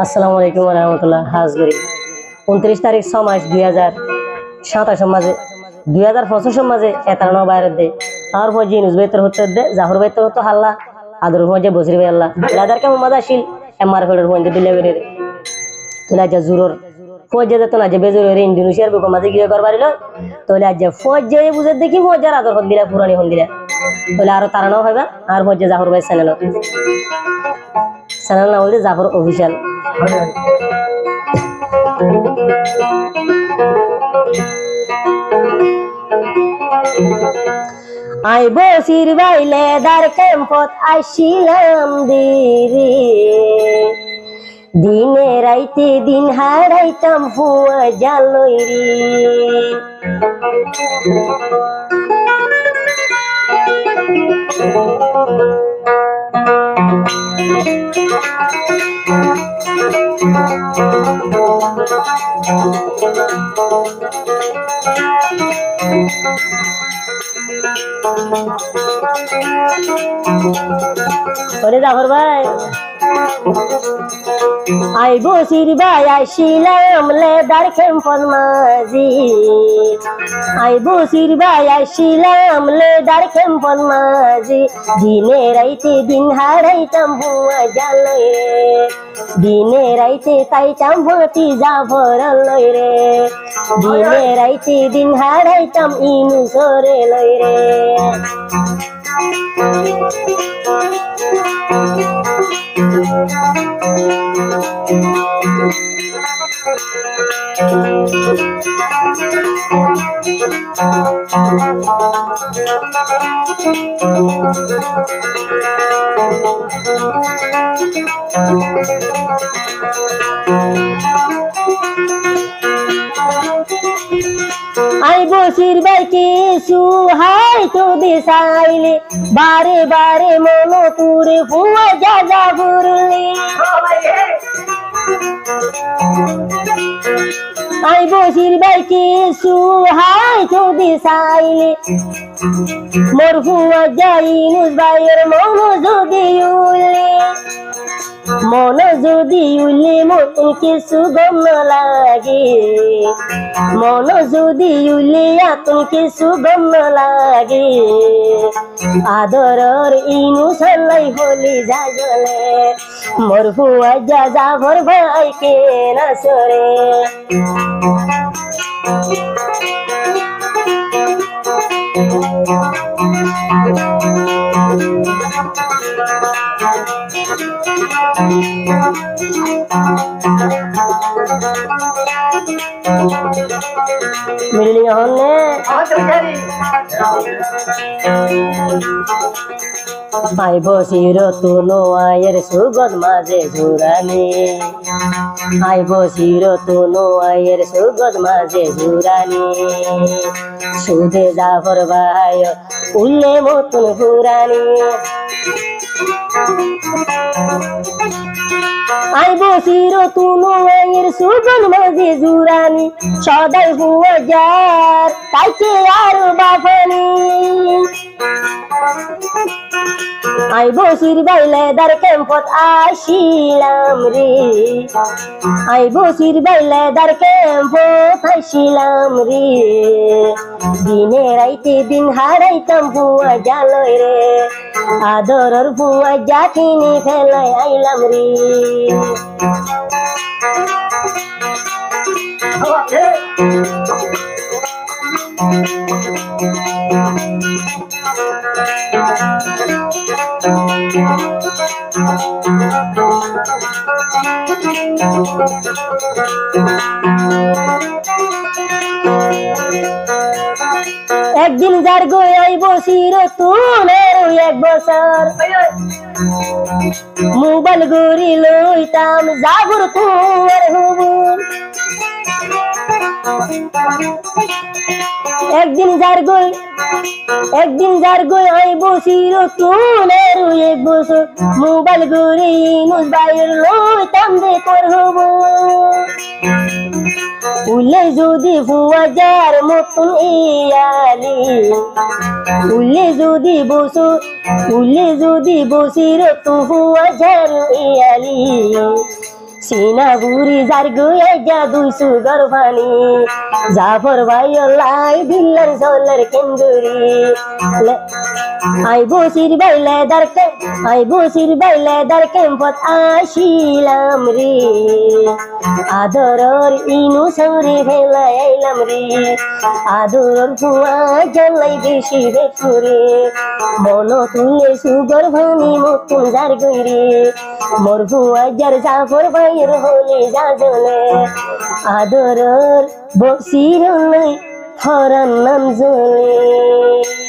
আসসালামু আলাইকুম ওয়া রাহমাতুল্লাহ। হাজগরি 29 তারিখ 6 মাস 2027 মাঝে 2025 মাঝে এতানো বাইরে দে আর পর জিনুস বেতর হতে দে জাহর বেতর হতো হাল্লা আদর মজে বসরি বে আল্লাহ লাদার কে মোহাম্মদ আসিল এমআর ফেডের পয়েন্ট দিলে বেরে তোলা যা জুরর ফৌজে তো না যে বেজুরের ইন্দোনেশিয়ার বুক মাঝে গিয়ে করবারিল তোলা যা ফৌজে বুঝে দেখি ফৌজার আদর হন দিলা পুরানি হন দিলা তোলা আরো তারানো হইবা আর ফৌজে জাহর ভাই চ্যানেল না বলতে জাফর অফিসিয়াল আই বসির বাইলে দার ক্যাম্পত আইছিলাম দিরে দিনে রাইতে দিন হারাইতাম হুয়া জালই রে জাফর ভাই আই বসির ভাই আইছিলাম লেদার ক্যাম্পর মাঝি আই বসির ভাই আইছিলাম লেদার ক্যাম্পর মাঝি দিনে রাইতে দিন হারাইতাম হুয়া জালই রে দিনে রাইতে তাইতাম ভতি জাফর লই রে দিনে রাইতে দিন হারাইতাম ইনু সরে লই রে আই বসির বাইকে সুহাই তো দিশাইলে বারে বারে মন পুরে ফুয়া যা ফুরলে আই বসির বাইকে সুহাই তো দিশাইলে মোর ফুয়া যাইনুস বাইয়ের মন যদি উলে মন যদি উলে মতন কিছু গম লাগে মন যদি উলে আতন কিছু গম লাগে আদরর ইনু সালাই হলি জাগলে মোর ফুয়া যা ভর ভাই কে না সরে মিললি হনে ভাই বসির তুনো আয়ের সুগত মাঝে ঝুরানি আই বসির তুনো আয়ের সুগত মাঝে ঝুরানি সুদে জাফর ভাই উল্লে মতন ফুরানি আই বসির তুনো আয়ের সুগত মাঝে ঝুরানি সদাই হুয়া যার তাইকে আর বাফানি আই বসির বাইলে দার ক্যাম্পত আইছিলাম রে আই বসির বাইলে দার ক্যাম্পত আইছিলাম রে দিনে রাইতে দিন হারাইতাম হুয়া জালই রে আদরর হুয়া যা কিনে ফেলাই আইলাম রে একদিন যার গই আই বসির তুলের এক বছর মোবাইল গড়ি লইতাম জাগর তোর হুবুর একদিন যার গই আই বসির তুলের এক বছর মোবাইল গড়ি নুস বাইর লইতাম দে তোর হুবুর উলে যদি ফুয়াজার মতন ইয়ালি উলে যদি বসির তো ফুয়াজার ইয়ালি সিনা বুড়ি যার গুয়ে জাদুই সুগর পানি জাফর ভাই লাই দিল্লার সোলার কেন্দুরি আই বসির বাইলে দার ক্যাম্পত আসিলাম রে আদরর ইনু সরে ফেলাই আইলাম রে আদরর ফুয়া জ্বালাই বেশি বেপুরে মন তুলে সুগর ভানি মতন যার গইরে মোর ফুয়া যার জাফর ভাইয়ের হলে যাজনে আদরর বসির নাই হরান নাম জলে।